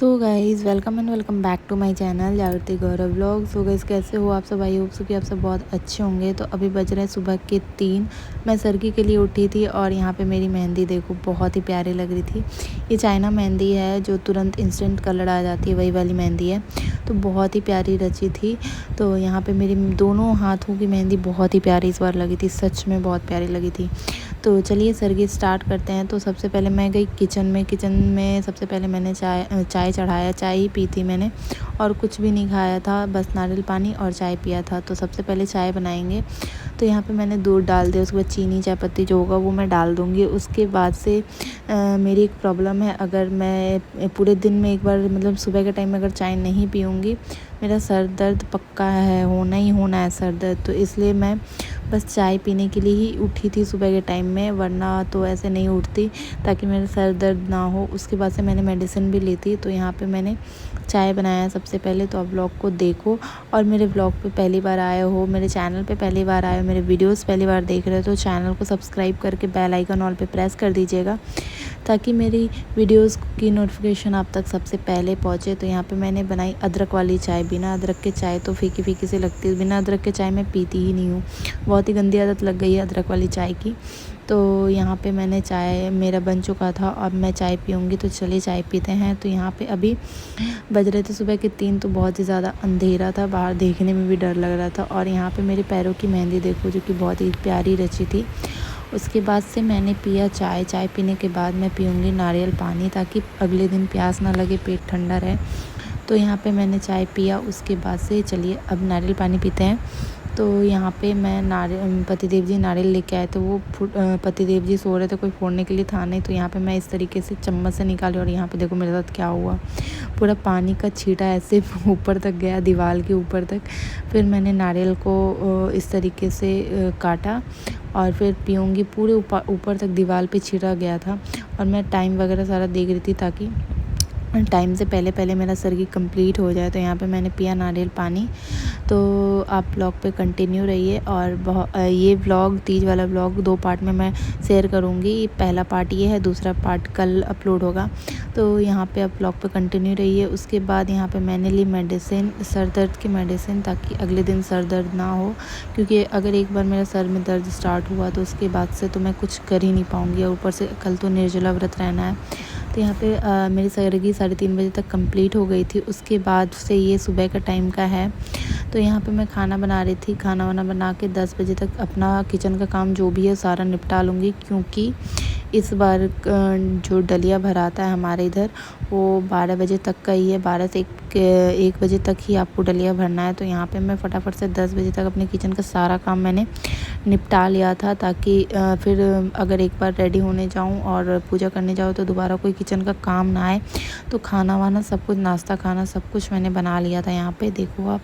So guys welcome and welcome back to my channel Jagriti Gaurav vlog. So guys कैसे हो आप सब? आई होप सो कि आप सब बहुत अच्छे होंगे। तो अभी बज रहे हैं सुबह के 3। मैं सरगी के लिए उठी थी और यहाँ पे मेरी मेहंदी देखो बहुत ही प्यारी लग रही थी। ये चाइना मेहंदी है जो तुरंत इंस्टेंट कलर आ जाती है, वही वाली मेहंदी है। तो बहुत ही प्यारी रची थी। तो यहाँ पे मेरी दोनों हाथों की मेहंदी बहुत ही प्यारी इस बार लगी थी, सच में बहुत प्यारी लगी थी। तो चलिए सरगी स्टार्ट करते हैं। तो सबसे पहले मैं गई किचन में सबसे पहले मैंने चाय चढ़ाया। चाय ही पी थी मैंने और कुछ भी नहीं खाया था, बस नारियल पानी और चाय पिया था। तो सबसे पहले चाय बनाएंगे। तो यहाँ पे मैंने दूध डाल दिया, उसके बाद चीनी चाय पत्ती जो होगा वो मैं डाल दूँगी। उसके बाद से मेरी एक प्रॉब्लम है, अगर मैं पूरे दिन में एक बार मतलब सुबह के टाइम में अगर चाय नहीं पीऊँगी, मेरा सर दर्द पक्का है, होना ही होना है सर दर्द। तो इसलिए मैं बस चाय पीने के लिए ही उठी थी सुबह के टाइम में, वरना तो ऐसे नहीं उठती ताकि मेरा सर दर्द ना हो। उसके बाद से मैंने मेडिसिन भी ली थी। तो यहाँ पे मैंने चाय बनाया सबसे पहले। तो आप व्लॉग को देखो और मेरे व्लॉग पे पहली बार आए हो, मेरे चैनल पे पहली बार आए हो, मेरे वीडियोस पहली बार देख रहे हो तो चैनल को सब्सक्राइब करके बेल आइकन ऑल पे प्रेस कर दीजिएगा ताकि मेरी वीडियोस की नोटिफिकेशन आप तक सबसे पहले पहुँचे। तो यहाँ पे मैंने बनाई अदरक वाली चाय। बिना अदरक के चाय तो फीकी फीकी सी लगती है, बिना अदरक के चाय मैं पीती ही नहीं हूँ। बहुत ही गंदी आदत लग गई है अदरक वाली चाय की। तो यहाँ पे मैंने चाय मेरा बन चुका था, अब मैं चाय पीऊँगी। तो चलिए चाय पीते हैं। तो यहाँ पे अभी बज रहे थे सुबह के 3। तो बहुत ही ज़्यादा अंधेरा था, बाहर देखने में भी डर लग रहा था। और यहाँ पे मेरे पैरों की मेहंदी देखो जो कि बहुत ही प्यारी रची थी। उसके बाद से मैंने पिया चाय। चाय पीने के बाद मैं पीऊँगी नारियल पानी ताकि अगले दिन प्यास ना लगे, पेट ठंडा रहे। तो यहाँ पे मैंने चाय पिया। उसके बाद से चलिए अब नारियल पानी पीते हैं। तो यहाँ पे मैं पतिदेव जी नारियल लेके आए थे, वो पतिदेव जी सो रहे थे, कोई फोड़ने के लिए था नहीं। तो यहाँ पे मैं इस तरीके से चम्मच से निकाली और यहाँ पे देखो मेरे साथ क्या हुआ, पूरा पानी का छींटा ऐसे ऊपर तक गया, दीवार के ऊपर तक। फिर मैंने नारियल को इस तरीके से काटा और फिर पीऊँगी। पूरे ऊपर तक दीवार पे छिड़ा गया था और मैं टाइम वगैरह सारा देख रही थी ताकि टाइम से पहले पहले मेरा सरगी कंप्लीट हो जाए। तो यहाँ पे मैंने पिया नारियल पानी। तो आप ब्लॉग पे कंटिन्यू रहिए। और ये व्लॉग तीज वाला व्लॉग 2 पार्ट में मैं शेयर करूँगी। पहला पार्ट ये है, दूसरा पार्ट कल अपलोड होगा। तो यहाँ पे आप ब्लॉग पे कंटिन्यू रहिए। उसके बाद यहाँ पे मैंने ली मेडिसिन, सर दर्द की मेडिसिन, ताकि अगले दिन सर दर्द ना हो। क्योंकि अगर एक बार मेरा सर में दर्द स्टार्ट हुआ तो उसके बाद से तो मैं कुछ कर ही नहीं पाऊँगी। और ऊपर से कल तो निर्जला व्रत रहना है। तो यहाँ पे मेरी सरगी 3:30 बजे तक कंप्लीट हो गई थी। उसके बाद से ये सुबह का टाइम का है। तो यहाँ पे मैं खाना बना रही थी। खाना वाना बना के 10 बजे तक अपना किचन का काम जो भी है सारा निपटा लूँगी। क्योंकि इस बार जो डलिया भराता है हमारे इधर वो 12 बजे तक का ही है। 12 से 1 बजे तक ही आपको डलिया भरना है। तो यहाँ पे मैं फटाफट से 10 बजे तक अपने किचन का सारा काम मैंने निपटा लिया था ताकि फिर अगर एक बार रेडी होने जाऊँ और पूजा करने जाऊँ तो दोबारा कोई किचन का काम ना आए। तो खाना वाना सब कुछ, नाश्ता खाना सब कुछ मैंने बना लिया था। यहाँ पे देखो आप।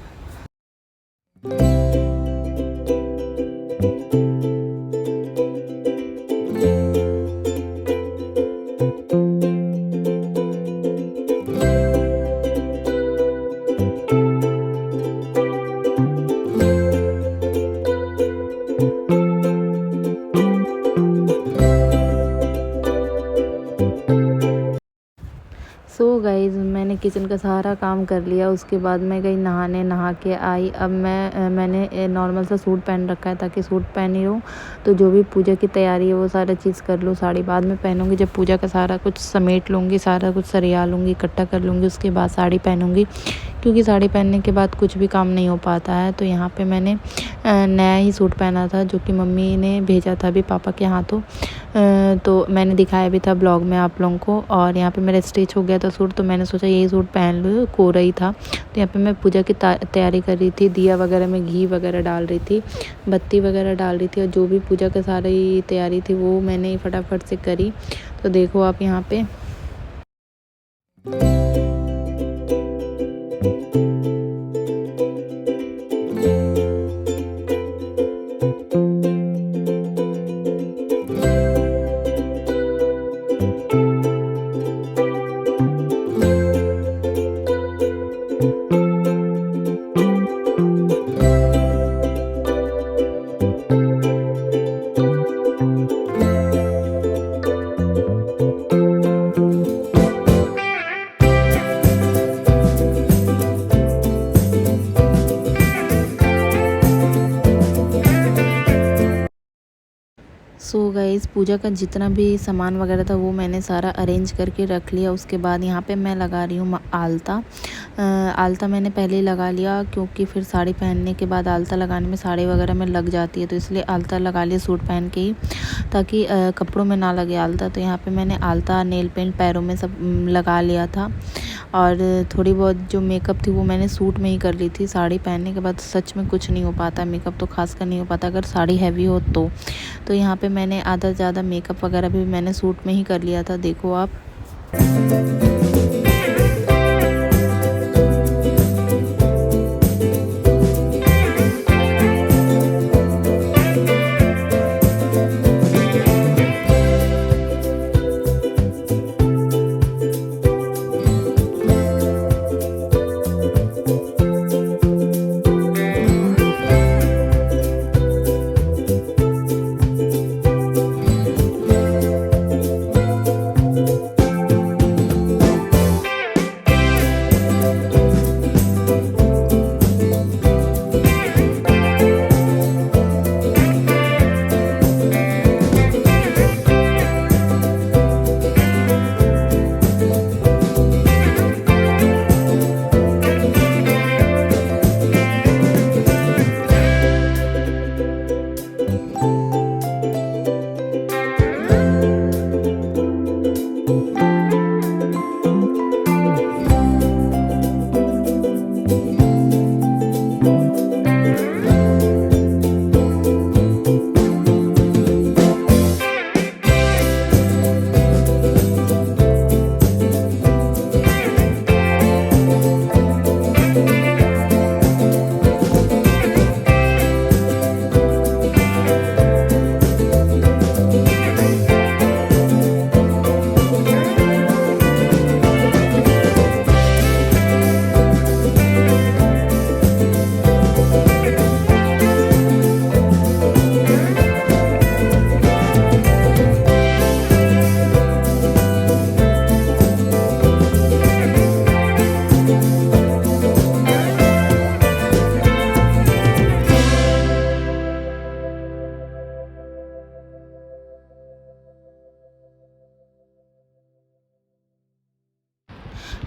सो गाइज़ मैंने किचन का सारा काम कर लिया। उसके बाद मैं गई नहाने, नहा के आई। अब मैंने नॉर्मल सा सूट पहन रखा है ताकि सूट पहनी रहूँ। तो जो भी पूजा की तैयारी है वो सारा चीज़ कर लूँ। साड़ी बाद में पहनूँगी, जब पूजा का सारा कुछ समेट लूँगी, सारा कुछ सरिया लूँगी, इकट्ठा कर लूँगी, उसके बाद साड़ी पहनूँगी। क्योंकि साड़ी पहनने के बाद कुछ भी काम नहीं हो पाता है। तो यहाँ पे मैंने नया ही सूट पहना था जो कि मम्मी ने भेजा था अभी पापा के हाथों। तो मैंने दिखाया भी था ब्लॉग में आप लोगों को। और यहाँ पे मेरा स्टिच हो गया था सूट, तो मैंने सोचा यही सूट पहन लूँ, कोरा ही था। तो यहाँ पे मैं पूजा की तैयारी कर रही थी। दिया वगैरह में घी वगैरह डाल रही थी, बत्ती वगैरह डाल रही थी, और जो भी पूजा का सारी तैयारी थी वो मैंने फटाफट से करी। तो देखो आप यहाँ पे। सो गाइस पूजा का जितना भी सामान वगैरह था वो मैंने सारा अरेंज करके रख लिया। उसके बाद यहाँ पे मैं लगा रही हूँ आलता। आलता मैंने पहले ही लगा लिया क्योंकि फिर साड़ी पहनने के बाद आलता लगाने में साड़ी वगैरह में लग जाती है, तो इसलिए आलता लगा लिया सूट पहन के ही, ताकि कपड़ों में ना लगे आलता। तो यहाँ पे मैंने आलता, नेल पेंट पैरों में सब लगा लिया था। और थोड़ी बहुत जो मेकअप थी वो मैंने सूट में ही कर ली थी। साड़ी पहनने के बाद सच में कुछ नहीं हो पाता, मेकअप तो खास कर नहीं हो पाता अगर साड़ी हैवी हो तो यहाँ पे मैंने आधा से ज़्यादा मेकअप वगैरह भी मैंने सूट में ही कर लिया था, देखो आप।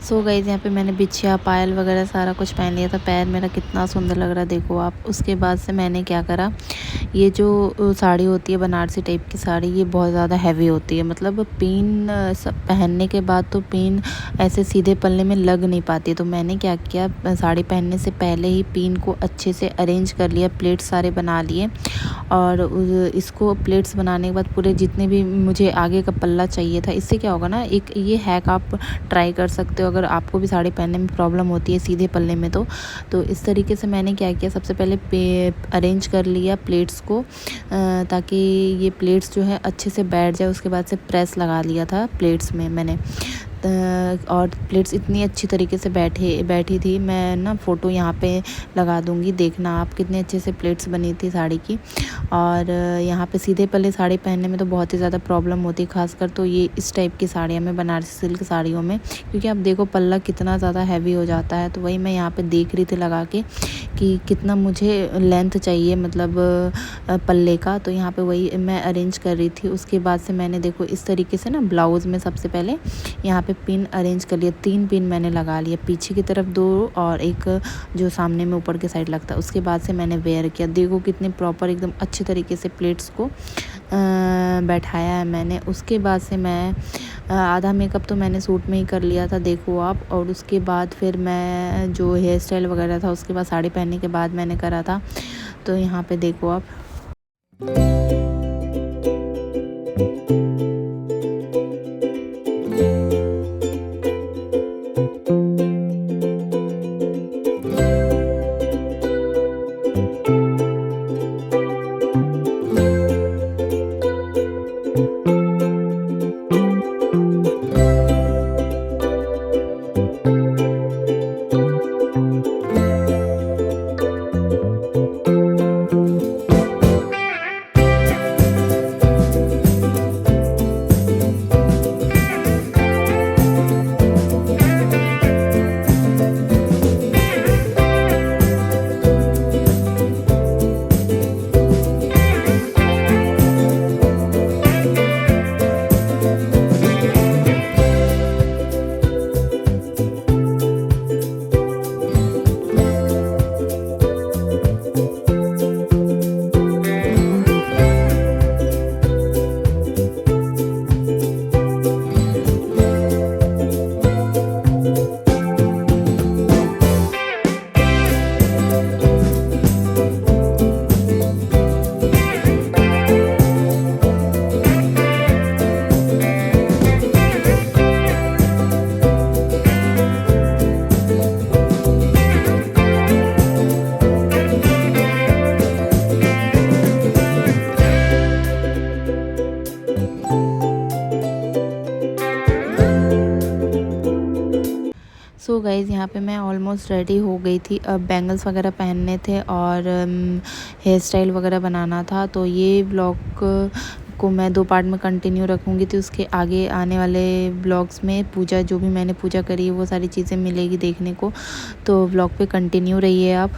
सो गाइस यहाँ पे मैंने बिछिया, पायल वगैरह सारा कुछ पहन लिया था। पैर मेरा कितना सुंदर लग रहा है देखो आप। उसके बाद से मैंने क्या करा, ये जो साड़ी होती है बनारसी टाइप की साड़ी, ये बहुत ज़्यादा हैवी होती है। मतलब पिन सब पहनने के बाद तो पिन ऐसे सीधे पल्ले में लग नहीं पाती। तो मैंने क्या किया, साड़ी पहनने से पहले ही पिन को अच्छे से अरेंज कर लिया, प्लेट्स सारे बना लिए। और इसको प्लेट्स बनाने के बाद पूरे जितने भी मुझे आगे का पल्ला चाहिए था, इससे क्या होगा ना, एक ये हैक आप ट्राई कर सकते हो अगर आपको भी साड़ी पहनने में प्रॉब्लम होती है सीधे पल्ले में। तो इस तरीके से मैंने क्या किया, सबसे पहले अरेंज कर लिया प्लेट्स को, ताकि ये प्लेट्स जो है अच्छे से बैठ जाए। उसके बाद से प्रेस लगा लिया था प्लेट्स में मैंने, और प्लेट्स इतनी अच्छी तरीके से बैठी थी। मैं ना फ़ोटो यहाँ पे लगा दूँगी, देखना आप कितने अच्छे से प्लेट्स बनी थी साड़ी की। और यहाँ पे सीधे पल्ले साड़ी पहनने में तो बहुत ही ज़्यादा प्रॉब्लम होती है, खासकर तो ये इस टाइप की साड़ियों में, बनारसी सिल्क साड़ियों में, क्योंकि आप देखो पल्ला कितना ज़्यादा हैवी हो जाता है। तो वही मैं यहाँ पे देख रही थी लगा के कि कितना मुझे लेंथ चाहिए, मतलब पल्ले का। तो यहाँ पे वही मैं अरेंज कर रही थी। उसके बाद से मैंने देखो इस तरीके से ना ब्लाउज़ में सबसे पहले यहाँ पे पिन अरेंज कर लिया। 3 पिन मैंने लगा लिया, पीछे की तरफ 2 और एक जो सामने में ऊपर के साइड लगता है। उसके बाद से मैंने वेयर किया, देखो कितने प्रॉपर एकदम अच्छे तरीके से प्लेट्स को बैठाया है मैंने। उसके बाद से मैं आधा मेकअप तो मैंने सूट में ही कर लिया था, देखो आप। और उसके बाद फिर मैं जो हेयर स्टाइल वगैरह था उसके बाद साड़ी पहनने के बाद मैंने करा था। तो यहाँ पे देखो आप। सो गाइज़ यहाँ पे मैं ऑलमोस्ट रेडी हो गई थी। अब बैंगल्स वगैरह पहनने थे और हेयर स्टाइल वगैरह बनाना था। तो ये व्लॉग को मैं 2 पार्ट में कंटिन्यू रखूँगी। तो उसके आगे आने वाले व्लॉग्स में पूजा, जो भी मैंने पूजा करी है वो सारी चीज़ें मिलेगी देखने को। तो व्लॉग पे कंटिन्यू रहिए आप।